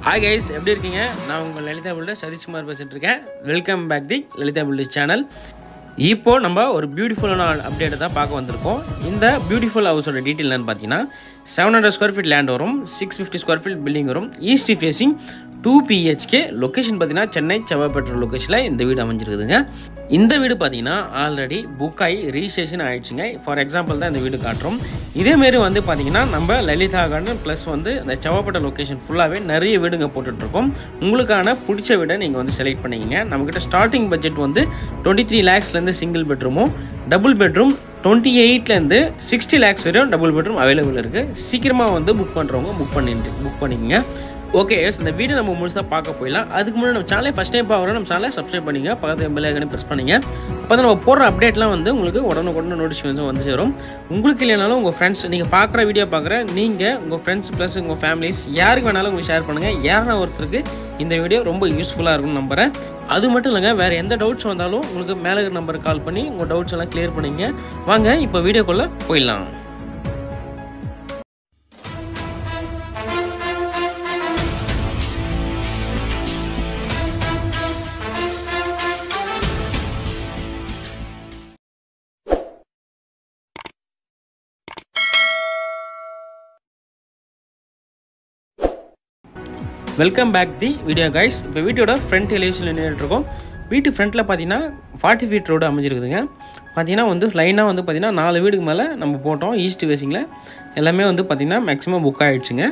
Hi guys, எப்படி இருக்கீங்க? நான் உங்கள் லலிதா பில்டர் சதீஷ்குமார் பேசிட்டு இருக்கேன். Welcome back the Lalitha builder channel. இப்போ நம்ம ஒரு பியூட்டிஃபுல்லான அப்டேட் தான் பார்க்க வந்திருக்கோம். இந்த பியூட்டிஃபுல் ஹவுஸோட டீட்டெயில் என்னன்னு பார்த்தீங்கன்னா 700 ஸ்கொயர் ஃபீட் லேண்ட் வரும், 650 ஸ்கொயர் ஃபீட் பில்டிங் வரும், ஈஸ்ட் ஃபேசிங் 2 BHK. லொக்கேஷன் பார்த்தீங்கன்னா சென்னை செவ்வாய்ப்பேட்டை லொக்கேஷனில் இந்த வீடு அமைஞ்சிருக்குதுங்க. இந்த வீடு பார்த்தீங்கன்னா ஆல்ரெடி புக் ஆகி ரிஜிஸ்ட்ரேஷன் ஆகிடுச்சுங்க. ஃபார் எக்ஸாம்பிள் தான் இந்த வீடு காட்டுறோம். இதேமாரி வந்து பார்த்தீங்கன்னா நம்ம லலிதா கார்டன் ப்ளஸ் வந்து இந்த செவ்வாய்ப்பேட்டை லொக்கேஷன் ஃபுல்லாகவே நிறைய வீடுங்க போட்டுட்ருக்கோம். உங்களுக்கான பிடிச்ச வீடை நீங்கள் வந்து செலக்ட் பண்ணிக்கிங்க. நம்மக்கிட்ட ஸ்டார்டிங் பட்ஜெட் வந்து 23 lakhsலேருந்து சிங்கிள் பெட்ரூமும், டபுள் பெட்ரூம் 28லேருந்து 60 lakhs வரையும் டபுள் பெட்ரூம் அவைலபிள் இருக்குது. சீக்கிரமாக வந்து புக் பண்ணுறவங்க புக் பண்ணிக்கங்க. ஓகே எஸ், இந்த வீடியோ நம்ம முழுசாக பார்க்க போயிடலாம். அதுக்கு முன்னாடி நம்ம சேனலை ஃபஸ்ட் டைம் பார்க்குறோம், நம்ம சேனலை சப்ஸ்கிரைப் பண்ணிங்க, பக்கத்தில் பெல் ஐகானை ப்ரெஸ் பண்ணிங்க. அப்போ தான் நம்ம போடுற அப்டேட்லாம் வந்து உங்களுக்கு உடனுக்குடன் நோட்டிஃபிகேஷன் வந்து சேரும். உங்களுக்கு இல்லைனாலும் உங்கள் ஃப்ரெண்ட்ஸ், நீங்கள் பார்க்குற வீடியோ பார்க்குற நீங்கள் உங்கள் ஃப்ரெண்ட்ஸ் ப்ளஸ் உங்கள் ஃபேமிலிஸ் யாருக்கு வேணாலும் உங்களுக்கு ஷேர் பண்ணுங்கள். யாருன்னா ஒருத்தருக்கு இந்த வீடியோ ரொம்ப யூஸ்ஃபுல்லாக இருக்கும்னு நம்புகிறேன். அது மட்டும் இல்லைங்க, வேறு எந்த டவுட்ஸ் வந்தாலும் உங்களுக்கு மேலே இருக்கிற நம்பருக்கு கால் பண்ணி உங்கள் டவுட்ஸ் எல்லாம் கிளியர் பண்ணிங்க. வாங்க இப்போ வீடியோக்குள்ளே போயிடலாம். Welcome back the video guys. இப்போ வீட்டோட ஃப்ரண்ட் எலிவேஷன் நின்றுட்டுருக்கோம். வீட்டு ஃப்ரண்ட்டில் பார்த்தீங்கன்னா 40 feet ரோடு அமைஞ்சிருக்குதுங்க. பார்த்தீங்கன்னா வந்து லைனாக வந்து பார்த்தீங்கன்னா 4 வீடுக்கு மேலே நம்ம போட்டோம். ஈஸ்ட் ஃபேசிங்கில் எல்லாமே வந்து பார்த்திங்கன்னா மேக்ஸிமம் புக் ஆகிடுச்சுங்க.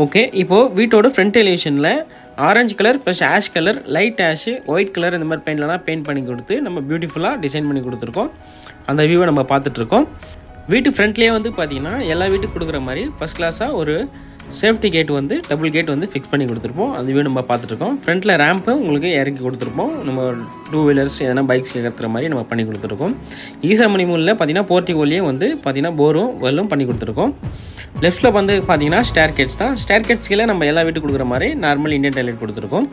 ஓகே, இப்போது வீட்டோட ஃப்ரண்ட் எலிவேஷனில் orange colour plus ash colour, light ash, white colour இந்த மாதிரி பெயிண்ட்லாம் பெயிண்ட் பண்ணி கொடுத்து நம்ம பியூட்டிஃபுல்லாக டிசைன் பண்ணி கொடுத்துருக்கோம். அந்த வியூவை நம்ம பார்த்துட்ருக்கோம். வீட்டு ஃப்ரண்ட்லேயே வந்து பார்த்திங்கன்னா எல்லா வீட்டுக்கு கொடுக்குற மாதிரி ஃபஸ்ட் கிளாஸாக ஒரு சேஃப்டி கேட் வந்து டபுள் கேட் வந்து ஃபிக்ஸ் பண்ணி கொடுத்துருப்போம். அதுவே நம்ம பார்த்துட்ருக்கோம். ஃப்ரண்ட்டில் ரேம்ப்பு உங்களுக்கு இறக்கி கொடுத்துருப்போம். நம்ம 2 வீலர்ஸ் எதனா பைக்ஸ் ஏற்றுற மாதிரி நம்ம பண்ணி கொடுத்துருக்கோம். ஈசாமணி மூலில் பார்த்தீங்கன்னா போர்ட்டிகோலியே வந்து பார்த்தீங்கன்னா போரும் வெல்லும் பண்ணி கொடுத்துருக்கோம். லெஃப்ட்டில் வந்து பார்த்தீங்கன்னா ஸ்டேர் கேட்ஸ் தான். ஸ்டேர் கேட்ஸ்கில் நம்ம எல்லா வீட்டுக்கு கொடுக்குற மாதிரி நார்மல் இந்தியன் டாய்லெட் கொடுத்துருக்கோம்.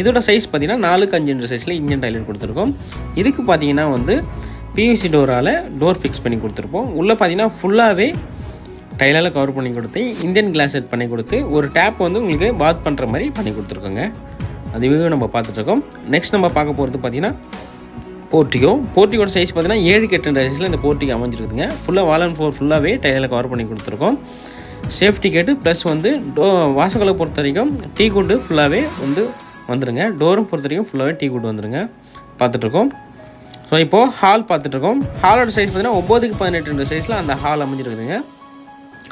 இதோட சைஸ் பார்த்தீங்கன்னா 4x5 சைஸில் இந்தியன் டாய்லெட் கொடுத்துருக்கோம். இதுக்கு பார்த்தீங்கன்னா வந்து பிவிசி டோரால் டோர் ஃபிக்ஸ் பண்ணி கொடுத்துருப்போம். உள்ளே பார்த்தீங்கன்னா ஃபுல்லாகவே டைலால் கவர் பண்ணி கொடுத்து இந்தியன் கிளாஸ் செட் பண்ணி கொடுத்து ஒரு டேப் வந்து உங்களுக்கு பாத் பண்ணுற மாதிரி பண்ணி கொடுத்துருக்கோங்க. அதுவே நம்ம பார்த்துட்ருக்கோம். நெக்ஸ்ட் நம்ம பார்க்க போகிறது பார்த்தீங்கன்னா போர்ட்டிகோட சைஸ் பார்த்தீங்கன்னா 7x8 சைஸில் இந்த போர்ட்டிகோ அமைஞ்சிருக்குதுங்க. ஃபுல்லாக வால் அண்ட் 4 ஃபுல்லாகவே டைலால் கவர் பண்ணி கொடுத்துருக்கோம். சேஃப்டி கேட்டு ப்ளஸ் வந்து வாசகலை பொறுத்த வரைக்கும் டீ குட்டு ஃபுல்லாகவே வந்து வந்துடுங்க. டோரும் பொறுத்த வரைக்கும் ஃபுல்லாகவே டீ குட்டு வந்துடுங்க. பார்த்துட்ருக்கோம். ஸோ இப்போது ஹால் பார்த்துட்ருக்கோம். ஹாலோட சைஸ் பார்த்தீங்கன்னா 9x18 சைஸில் அந்த ஹால் அமைஞ்சிருக்குதுங்க.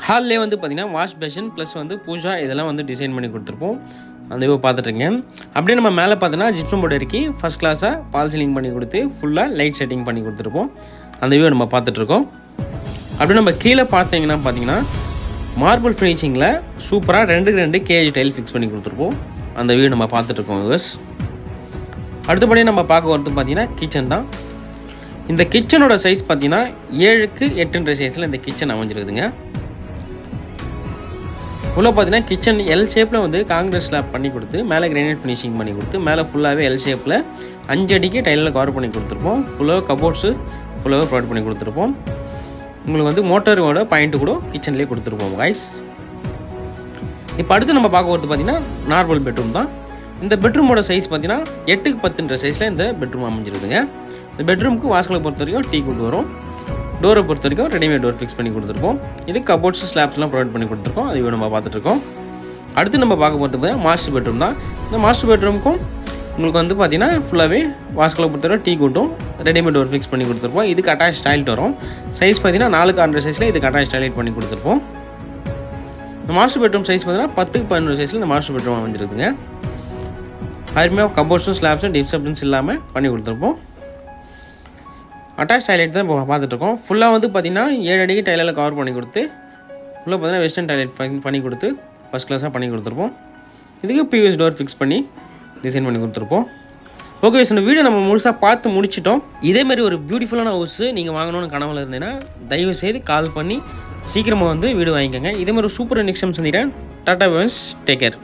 ஹால்லே வந்து பார்த்திங்கன்னா வாஷ் பேஷன் ப்ளஸ் வந்து பூஜா இதெல்லாம் வந்து டிசைன் பண்ணி கொடுத்துருப்போம். அந்த வியூ பார்த்துட்ருங்க. அப்படியே நம்ம மேலே பார்த்தோன்னா ஜிப்சம் போர்டு இறக்கி ஃபஸ்ட் கிளாஸாக பால் சீலிங் பண்ணி கொடுத்து ஃபுல்லாக லைட் செட்டிங் பண்ணி கொடுத்துருப்போம். அந்த வியூ நம்ம பார்த்துட்ருக்கோம். அப்படியே நம்ம கீழே பார்த்தீங்கன்னா மார்பிள் ஃபினிஷிங்கில் சூப்பராக 2x2 kg டைல் ஃபிக்ஸ் பண்ணி கொடுத்துருப்போம். அந்த வியூ நம்ம பார்த்துட்ருக்கோம் வியூவர்ஸ். அடுத்தபடியாக நம்ம பார்க்க வரது பார்த்திங்கன்னா கிச்சன் தான். இந்த கிச்சனோட சைஸ் பார்த்திங்கன்னா 7x8 சைஸில் இந்த கிச்சன் அமைஞ்சிருக்குதுங்க. உள்ளே பார்த்தீங்கன்னா கிச்சன் எல் ஷேப்பில் வந்து காங்கிரஸ் ஸ்லாப் பண்ணி கொடுத்து மேலே கிரானைட் ஃபினிஷிங் பண்ணி கொடுத்து மேலே ஃபுல்லாகவே எல் ஷேப்பில் 5 அடிக்கு டைலில் கவர் பண்ணி கொடுத்துருப்போம். ஃபுல்லாக கபோர்ட்ஸு ஃபுல்லாகவே ப்ரொவைட் பண்ணி கொடுத்துருப்போம். உங்களுக்கு வந்து மோட்டரோட பாயிண்ட்டு கூட கிச்சன்லேயே கொடுத்துருப்போம் கைஸ். இப்போ அடுத்து நம்ம பார்க்க போகிறது பார்த்தீங்கன்னா நார்மல் பெட்ரூம் தான். இந்த பெட்ரூமோட சைஸ் பார்த்தீங்கன்னா 8x10 சைஸில் இந்த பெட்ரூம் அமைஞ்சிருக்குதுங்க. இந்த பெட்ரூமுக்கு வாசலை பொறுத்த வரைக்கும் டீ குட் வரும். டோரை பொறுத்த வரைக்கும் ரெடிமேட் டோர் ஃபிக்ஸ் பண்ணி கொடுத்துருப்போம். இது கபோர்ட்ஸ் ஸ்லாப்ஸ்லாம் ப்ரொவைட் பண்ணி கொடுத்துருக்கோம். அது நம்ம பார்த்துட்ருக்கோம். அடுத்து நம்ம பார்க்க போகிறது பார்த்தீங்கன்னா மாஸ்டர் பெட்ரூம் தான். இந்த மாஸ்டர் பெட்ரூமுக்கும் உங்களுக்கு வந்து பார்த்தீங்கன்னா ஃபுல்லாகவே வாசலை பொறுத்த வரைக்கும் டீ கூட்டும் ரெடிமேட் டோர் ஃபிக்ஸ் பண்ணி கொடுத்துருப்போம். இதுக்கு அட்டாச் டாய்லெட் வரும். சைஸ் பார்த்தீங்கன்னா 4x6 சைஸில் இதுக்கு அட்டாச் டாய்லெட் பண்ணி கொடுத்துருப்போம். இந்த மாஸ்டர் பெட்ரூம் சைஸ் பார்த்தீங்கன்னா 10x11 சைஸில் இந்த மாஸ்டர் பெட்ரூம் அமைஞ்சிருக்குங்க. அதுமாதிரி கபோர்ட்ஸும் ஸ்லாப்ஸும் டிஸ்டர்பன்ஸ் இல்லாமல் பண்ணி கொடுத்துருப்போம். அட்டாச் டாய்லெட் தான் இப்போ பார்த்துட்ருக்கோம். ஃபுல்லாக வந்து பார்த்திங்கன்னா 7 அடிக்கு டைலில் கவர் பண்ணி கொடுத்து ஃபுல்லாக பார்த்தீங்கன்னா வெஸ்டர்ன் டாய்லெட் பண்ணி கொடுத்து ஃபஸ்ட் கிளாஸாக பண்ணி கொடுத்துருப்போம். இதுக்கு பிவிஎஸ் டோர் ஃபிக்ஸ் பண்ணி டிசைன் பண்ணி கொடுத்துருப்போம். ஓகே, இந்த வீடியோ நம்ம முழுசாக பார்த்து முடிச்சிட்டோம். இதேமாதிரி ஒரு பியூட்டிஃபுல்லான ஹவுஸு நீங்கள் வாங்கணும்னு கனவுல இருந்தீங்கன்னா தயவு செய்து கால் பண்ணி சீக்கிரமாக வந்து வீடு வாங்கிக்கோங்க. இதேமாதிரி ஒரு சூப்பர் நெக்ஸ்ட் டைம் சந்திக்கிறேன். Tata bye, take care.